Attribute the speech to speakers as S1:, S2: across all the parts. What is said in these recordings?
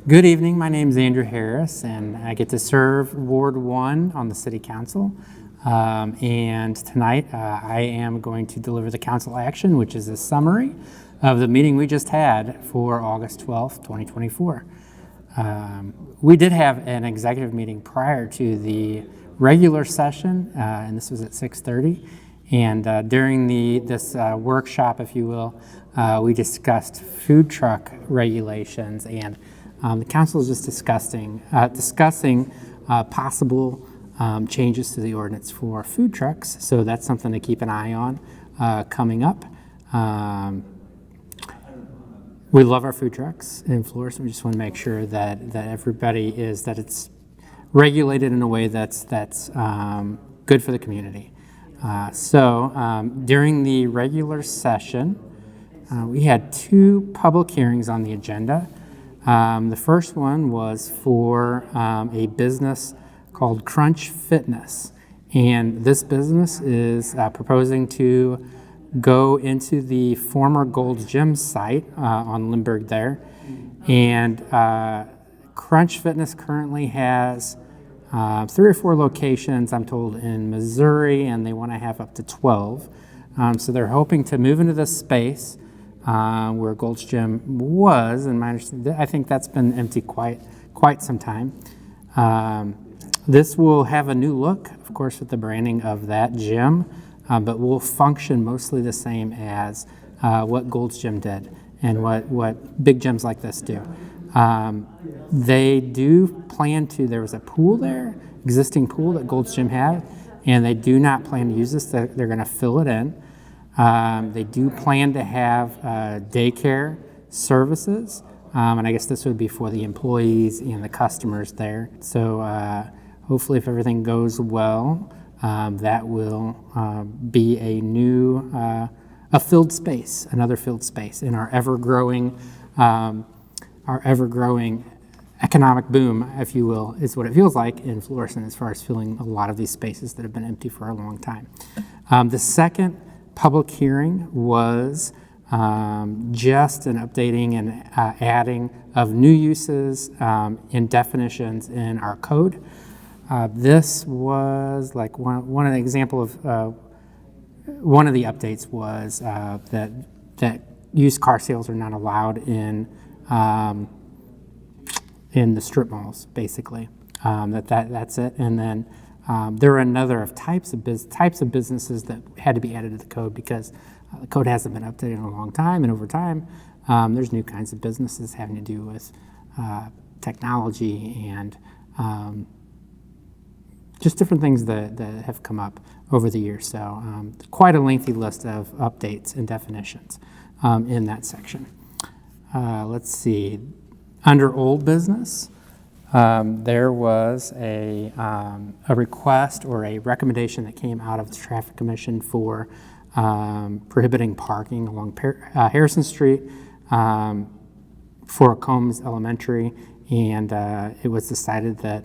S1: Good evening, my name is Andrew Harris, and I get to serve Ward 1 on the City Council. And tonight I am going to deliver the council action, which is a summary of the meeting we just had for August 12th, 2024. We did have an executive meeting prior to the regular session, and this was at 6:30. And during this workshop, if you will, we discussed food truck regulations, and the council is just discussing possible changes to the ordinance for food trucks. So that's something to keep an eye on coming up. We love our food trucks in Florissant. We just want to make sure that it's regulated in a way that's good for the community. So during the regular session, we had 2 public hearings on the agenda. The first one was for a business called Crunch Fitness, and this business is proposing to go into the former Gold's Gym site on Lindbergh there. And Crunch Fitness currently has 3 or 4 locations, I'm told, in Missouri, and they want to have up to 12. So they're hoping to move into this space where Gold's Gym was, and my understanding, I think that's been empty quite some time. This will have a new look, of course, with the branding of that gym, but will function mostly the same as what Gold's Gym did and what big gyms like this do. They do plan to, there was a pool there, existing pool that Gold's Gym had, and they do not plan to use this. They're going to fill it in. They do plan to have daycare services, and I guess this would be for the employees and the customers there. So hopefully, if everything goes well, that will be a new, filled space, another filled space in our ever-growing economic boom, if you will, is what it feels like in Florissant as far as filling a lot of these spaces that have been empty for a long time. The second public hearing was just an updating and adding of new uses and definitions in our code. This was like one of the example of one of the updates was that used car sales are not allowed in the strip malls, basically. That's it. And then there are another of types of businesses that had to be added to the code because the code hasn't been updated in a long time, and over time there's new kinds of businesses having to do with technology and just different things that have come up over the years. So quite a lengthy list of updates and definitions in that section. Let's see. Under old business, there was a request or a recommendation that came out of the Traffic Commission for prohibiting parking along Harrison Street for Combs Elementary, and it was decided that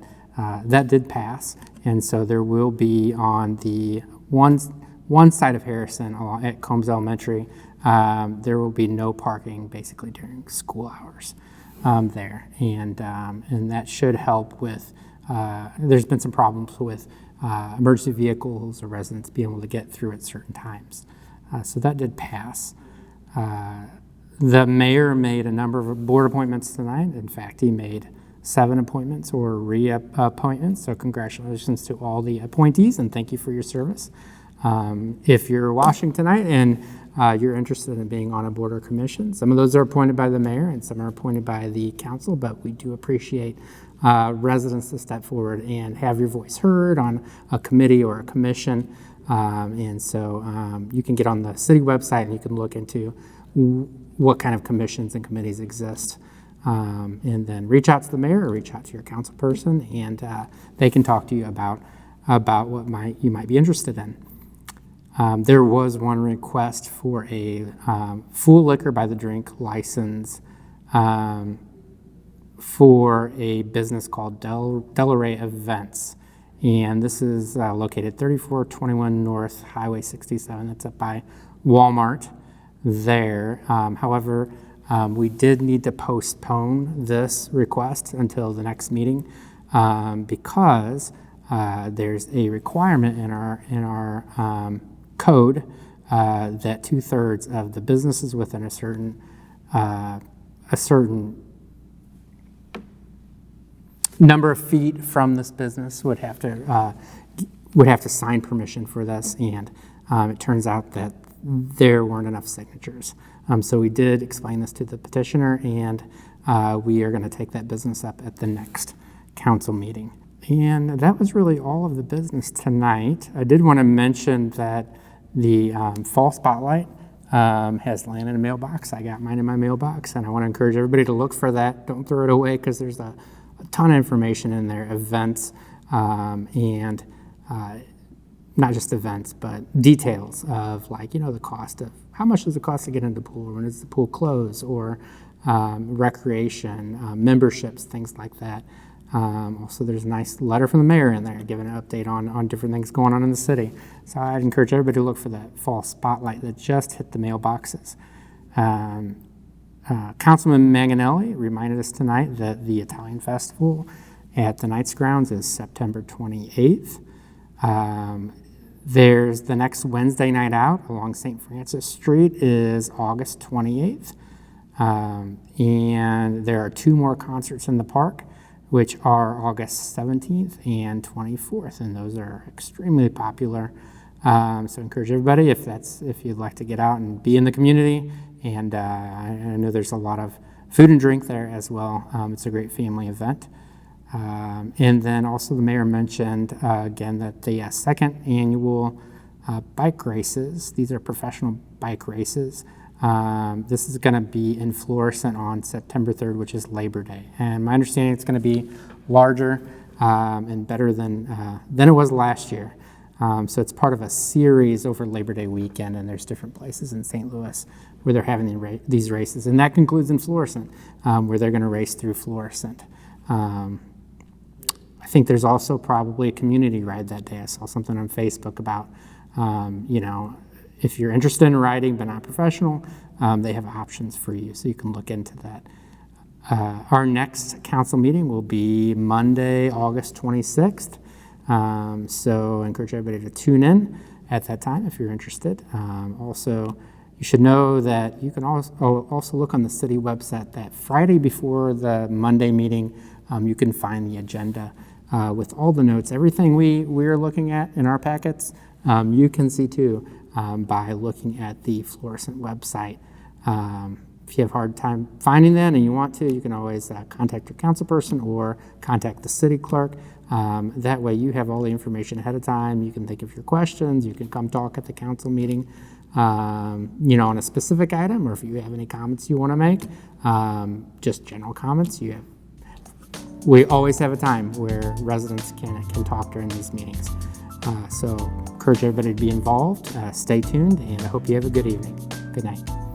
S1: that did pass, and so there will be on the one side of Harrison at Combs Elementary, there will be no parking basically during school hours. There, and that should help with, there's been some problems with emergency vehicles or residents being able to get through at certain times. So that did pass. The mayor made a number of board appointments tonight. In fact, he made 7 appointments or reappointments, so congratulations to all the appointees, and thank you for your service. If you're watching tonight and you're interested in being on a board or commission, some of those are appointed by the mayor and some are appointed by the council, but we do appreciate residents to step forward and have your voice heard on a committee or a commission. And so you can get on the city website and you can look into what kind of commissions and committees exist. And then reach out to the mayor or reach out to your council person, and they can talk to you about what you might be interested in. There was one request for a full liquor by the drink license for a business called Delray Events. And this is located 3421 North Highway 67. That's up by Walmart there. However, We did need to postpone this request until the next meeting because there's a requirement in our code that 2/3 of the businesses within a certain number of feet from this business would have to sign permission for this, and it turns out that there weren't enough signatures. So we did explain this to the petitioner, and we are going to take that business up at the next council meeting. And that was really all of the business tonight. I did want to mention that the fall spotlight has landed in a mailbox. I got mine in my mailbox, and I want to encourage everybody to look for that. Don't throw it away, because there's a ton of information in there, events, and not just events, but details of, like, the cost of how much does it cost to get into the pool, when does the pool close, or recreation, memberships, things like that. Also, there's a nice letter from the mayor in there giving an update on different things going on in the city. So I'd encourage everybody to look for that fall spotlight that just hit the mailboxes. Councilman Manganelli reminded us tonight that the Italian Festival at the Knights Grounds is September 28th. There's the next Wednesday night out along St. Francis Street is August 28th. And there are 2 more concerts in the park, which are August 17th and 24th, and those are extremely popular. So encourage everybody, if you'd like to get out and be in the community, and I know there's a lot of food and drink there as well. It's a great family event. And then also the mayor mentioned again that the second annual bike races, these are professional bike races. This is going to be in Florissant on September 3rd, which is Labor Day. And my understanding it's going to be larger and better than it was last year. So it's part of a series over Labor Day weekend, and there's different places in St. Louis where they're having these races. And that concludes in Florissant, where they're going to race through Florissant. I think there's also probably a community ride that day. I saw something on Facebook about, if you're interested in riding but not professional, they have options for you, so you can look into that. Our next council meeting will be Monday, August 26th. So I encourage everybody to tune in at that time if you're interested. Also, you should know that you can also look on the city website that Friday before the Monday meeting, you can find the agenda with all the notes. Everything we're looking at in our packets, you can see too by looking at the Florissant website. If you have a hard time finding that and you want to, you can always contact your council person or contact the city clerk. That way you have all the information ahead of time. You can think of your questions. You can come talk at the council meeting, on a specific item, or if you have any comments you want to make, just general comments. We always have a time where residents can talk during these meetings. So encourage everybody to be involved. Stay tuned, and I hope you have a good evening. Good night.